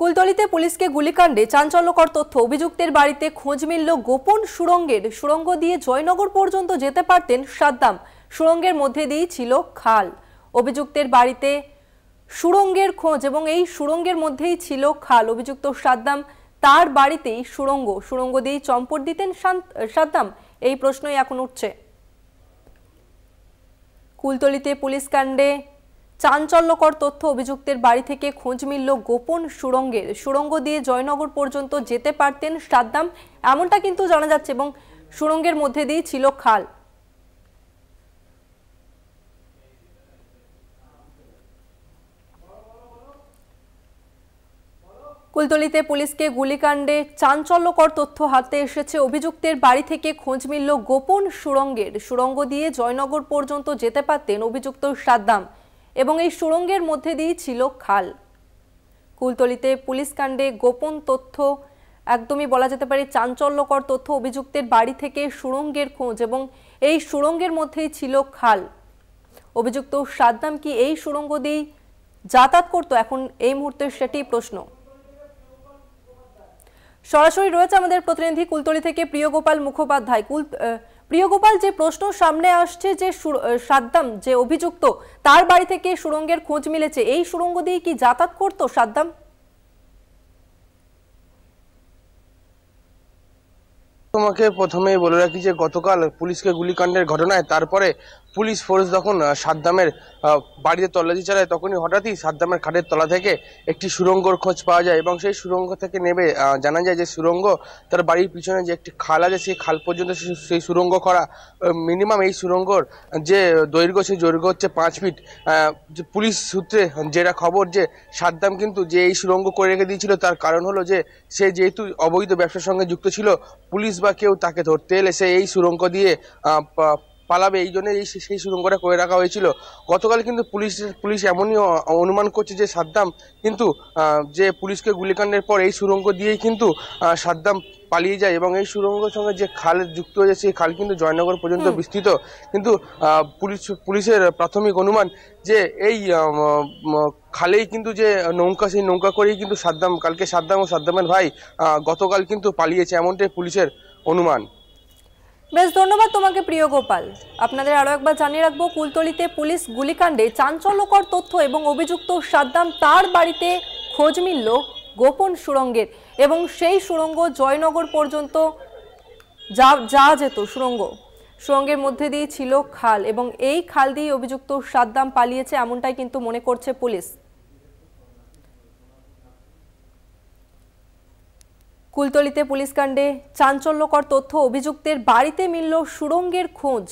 কুলতলিতে পুলিশকে গুলিকাণ্ডে চাঞ্চল্যকর তথ্য। অভিযুক্তের বাড়িতে খোঁজ মিলল গোপন সুড়ঙ্গের। সুড়ঙ্গ দিয়ে জয়নগর পর্যন্ত যেতে পারতেন সাদ্দাম। সুড়ঙ্গের মধ্যে দিয়েই ছিল খাল। অভিযুক্তের বাড়িতে সুড়ঙ্গের খোঁজ এবং এই সুড়ঙ্গের মধ্যেই ছিল খাল। অভিযুক্ত সাদ্দাম তার বাড়িতেই সুড়ঙ্গ দিয়েই চম্পট দিতেন সাদ্দাম, এই প্রশ্নই এখন উঠছে। কুলতলিতে পুলিশ কাণ্ডে চাঞ্চল্যকর তথ্য। অভিযুক্তের বাড়ি থেকে খোঁজ মিলল গোপন সুড়ঙ্গের। সুড়ঙ্গ দিয়ে জয়নগর পর্যন্ত যেতে পারতেন সাদ্দাম, এমনটা কিন্তু জানা যাচ্ছে, এবং সুড়ঙ্গের মধ্যে দিয়ে ছিল খাল। কুলতলিতে পুলিশকে গুলিকাণ্ডে চাঞ্চল্যকর তথ্য হাতে এসেছে। অভিযুক্তের বাড়ি থেকে খোঁজ মিলল গোপন সুড়ঙ্গের। সুড়ঙ্গ দিয়ে জয়নগর পর্যন্ত যেতে পারতেন অভিযুক্ত সাদ্দাম, এবং এই সুড়ঙ্গের মধ্যে দিয়ে ছিল খাল। কুলতলিতে পুলিশ কাণ্ডে গোপন তথ্য, একদমই বলা যেতে পারে চাঞ্চল্যকর তথ্য। অভিযুক্তের বাড়ি থেকে সুড়ঙ্গের খোঁজ এবং এই সুড়ঙ্গের মধ্যেই ছিল খাল। অভিযুক্ত সাদ্দাম কি এই সুড়ঙ্গ দিয়েই যাতায়াত করতো? এখন এই মুহূর্তে সেটি প্রশ্ন। সরাসরি রয়েছে আমাদের প্রতিনিধি কুলতলি থেকে প্রিয়গোপাল মুখোপাধ্যায়। প্রিয়গোপাল, যে প্রশ্ন সামনে আসছে যে সাদ্দাম যে অভিযুক্ত, তার বাড়ি থেকে সুড়ঙ্গের খোঁজ মিলেছে, এই সুড়ঙ্গ দিয়ে কি যাতায়াত করতো সাদ্দাম? তোমাকে প্রথমেই বলে রাখি যে গতকাল পুলিশকে গুলিকাণ্ডের ঘটনায় তারপরে পুলিশ ফোর্স যখন সাদ্দামের বাড়িতে তল্লাশি চালায়, তখনই হঠাৎই সাদ্দামের খাটের তলা থেকে একটি সুড়ঙ্গর খোঁজ পাওয়া যায়, এবং সেই সুড়ঙ্গ থেকে নেমে জানা যায় যে সুড়ঙ্গ তার বাড়ির পিছনে যে একটি খাল আছে, সেই খাল পর্যন্ত সেই সুড়ঙ্গ করা। মিনিমাম এই সুড়ঙ্গর যে দৈর্ঘ্য, সেই দৈর্ঘ্য হচ্ছে 5 ফিট। যে পুলিশ সূত্রে যেটা খবর, যে সাদ্দাম কিন্তু যে এই সুড়ঙ্গ করে রেখে দিয়েছিল, তার কারণ হলো যে সে যেহেতু অবৈধ ব্যবসার সঙ্গে যুক্ত ছিল, পুলিশ বা কেউ তাকে ধরতে এলে সে এই সুড়ঙ্গ দিয়ে পালাবে, এই জন্য সেই সুড়ঙ্গটা করে রাখা হয়েছিল। গতকাল কিন্তু পুলিশ এমনই অনুমান করছে যে সাদ্দাম কিন্তু যে পুলিশকে গুলিকাণ্ডের পর এই সুড়ঙ্গ দিয়েই কিন্তু সাদ্দাম পালিয়ে যায়, এবং এই সুড়ঙ্গের সঙ্গে যে খাল যুক্ত হয়েছে, সেই খাল কিন্তু জয়নগর পর্যন্ত বিস্তৃত। কিন্তু পুলিশের প্রাথমিক অনুমান যে এই খালেই কিন্তু যে নৌকা, সেই নৌকা করেই কিন্তু কালকে সাদ্দাম ও সাদ্দামের ভাই গতকাল কিন্তু পালিয়েছে, এমনটাই পুলিশের অনুমান। বেশ, ধন্যবাদ তোমাকে প্রিয়গোপাল। আপনাদের আরো একবার জানিয়ে রাখবো, কুলতলিতে পুলিশ গুলিকাণ্ডে চাঞ্চল্যকর তথ্য এবং অভিযুক্ত সাদ্দাম তার বাড়িতে খোঁজ মিলল গোপন সুড়ঙ্গের, এবং সেই সুড়ঙ্গ জয়নগর পর্যন্ত যা যেত সুড়ঙ্গের মধ্যে দিয়ে ছিল খাল, এবং এই খাল দিয়ে অভিযুক্ত সাদ্দাম পালিয়েছে, এমনটাই কিন্তু মনে করছে পুলিশ। কুলতলিতে পুলিশ কাণ্ডে চাঞ্চল্যকর তথ্য। অভিযুক্তের বাড়িতে মিলল সুড়ঙ্গের খোঁজ।